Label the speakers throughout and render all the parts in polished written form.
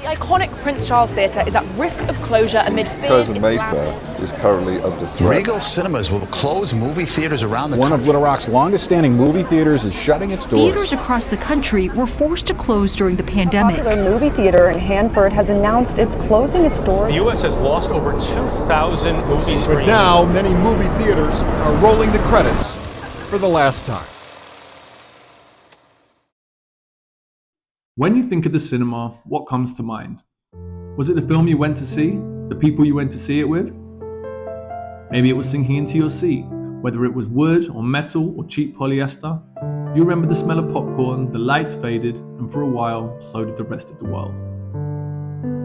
Speaker 1: The iconic Prince Charles Theatre is at risk of closure amid fears
Speaker 2: President Mayfair is currently under threat.
Speaker 3: Regal Cinemas will close movie theaters around the
Speaker 4: country.
Speaker 3: One
Speaker 4: of Little Rock's longest-standing movie theaters is shutting its doors.
Speaker 5: Theaters across the country were forced to close during the pandemic.
Speaker 6: A popular movie theater in Hanford has announced it's closing its doors.
Speaker 7: The U.S. has lost over 2,000 movie screens.
Speaker 4: But now, many movie theaters are rolling the credits for the last time.
Speaker 8: When you think of the cinema, what comes to mind? Was it the film you went to see? The people you went to see it with? Maybe it was sinking into your seat, whether it was wood or metal or cheap polyester. You remember the smell of popcorn, the lights faded, and for a while, so did the rest of the world.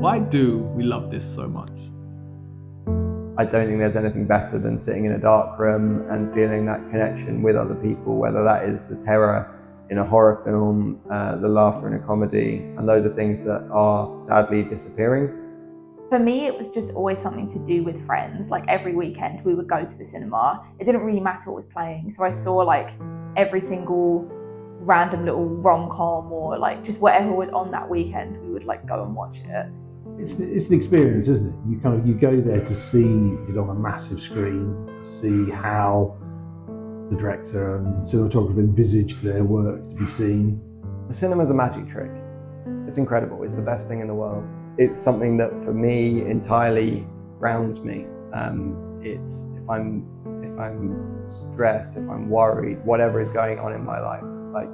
Speaker 8: Why do we love this so much?
Speaker 9: I don't think there's anything better than sitting in a dark room and feeling that connection with other people, whether that is the terror in a horror film, the laughter in a comedy, and those are things that are sadly disappearing.
Speaker 10: For me, it was just always something to do with friends. Like every weekend we would go to the cinema. It didn't really matter what was playing. So I saw like every single random little rom-com or like just whatever was on that weekend, we would like go and watch it.
Speaker 11: It's an experience, isn't it? You go there to see it on a massive screen, to see how the director and cinematographer envisaged their work to be seen.
Speaker 9: The cinema's a magic trick. It's incredible. It's the best thing in the world. It's something that for me entirely grounds me. It's if I'm stressed, if I'm worried, whatever is going on in my life, like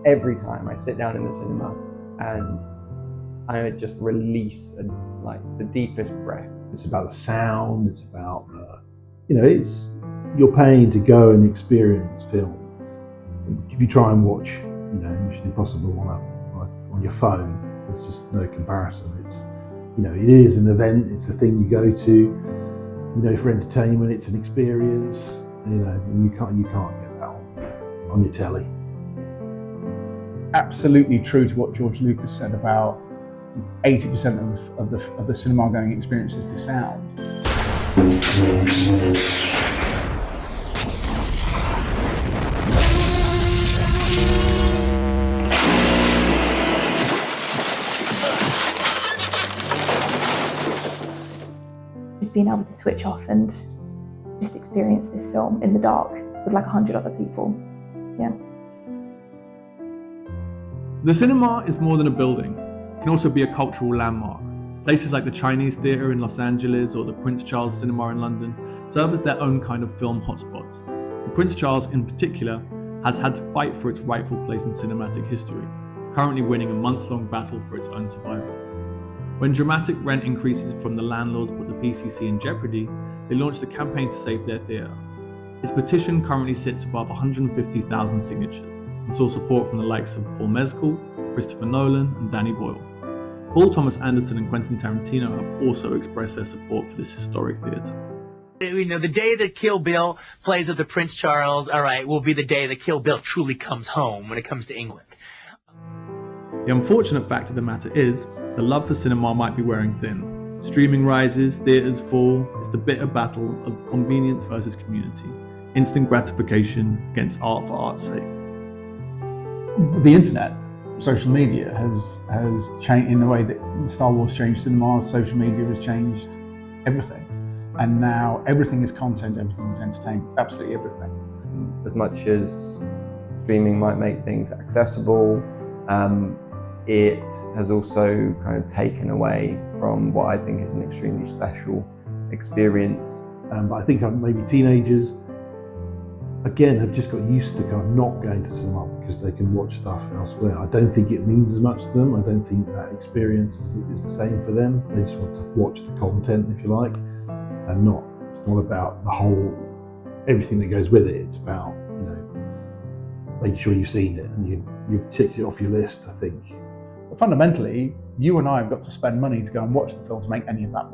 Speaker 9: every time I sit down in the cinema and I just release like the deepest breath.
Speaker 11: It's about the sound. It's about you're paying to go and experience film. If you try and watch, Mission Impossible on your phone, there's just no comparison. It is an event. It's a thing you go to, for entertainment. It's an experience, and you can't get that on your telly.
Speaker 12: Absolutely true to what George Lucas said about 80% of the cinema going experience is the sound.
Speaker 10: Just being able to switch off and just experience this film in the dark with like 100 other people. Yeah.
Speaker 8: The cinema is more than a building. It can also be a cultural landmark. Places like the Chinese Theatre in Los Angeles or the Prince Charles Cinema in London serve as their own kind of film hotspots. The Prince Charles in particular has had to fight for its rightful place in cinematic history, currently winning a months-long battle for its own survival. When dramatic rent increases from the landlords put the PCC in jeopardy, they launched a campaign to save their theatre. Its petition currently sits above 150,000 signatures and saw support from the likes of Paul Mescal, Christopher Nolan, and Danny Boyle. Paul Thomas Anderson and Quentin Tarantino have also expressed their support for this historic theatre.
Speaker 13: The day that Kill Bill plays at the Prince Charles, will be the day that Kill Bill truly comes home when it comes to England.
Speaker 8: The unfortunate fact of the matter is, the love for cinema might be wearing thin. Streaming rises, theatres fall. It's the bitter battle of convenience versus community, instant gratification against art for art's sake.
Speaker 12: The internet, social media has changed in the way that Star Wars changed cinema. Social media has changed everything, and now everything is content, everything is entertainment, absolutely everything.
Speaker 9: As much as streaming might make things accessible, it has also kind of taken away from what I think is an extremely special experience.
Speaker 11: But I think maybe teenagers, again, have just got used to kind of not going to cinema because they can watch stuff elsewhere. I don't think it means as much to them. I don't think that experience is the same for them. They just want to watch the content, if you like, and it's not about everything that goes with it. It's about, making sure you've seen it and you've ticked it off your list, I think.
Speaker 12: But fundamentally, you and I have got to spend money to go and watch the film to make any of that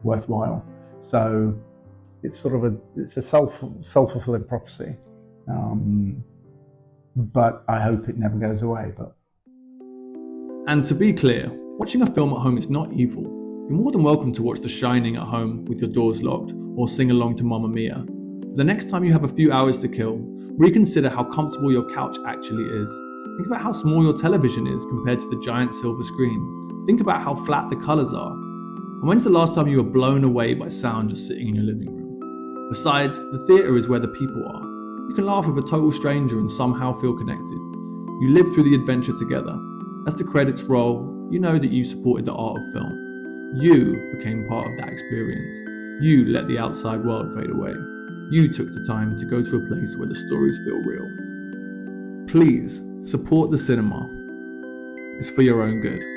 Speaker 12: worthwhile. So it's sort of a self-fulfilling prophecy. But I hope it never goes away.
Speaker 8: And to be clear, watching a film at home is not evil. You're more than welcome to watch The Shining at home with your doors locked or sing along to Mamma Mia. The next time you have a few hours to kill, reconsider how comfortable your couch actually is. Think about how small your television is compared to the giant silver screen. Think about how flat the colours are. And when's the last time you were blown away by sound just sitting in your living room? Besides, the theatre is where the people are. You can laugh with a total stranger and somehow feel connected. You live through the adventure together. As the credits roll, you know that you supported the art of film. You became part of that experience. You let the outside world fade away. You took the time to go to a place where the stories feel real. Please support the cinema. It's for your own good.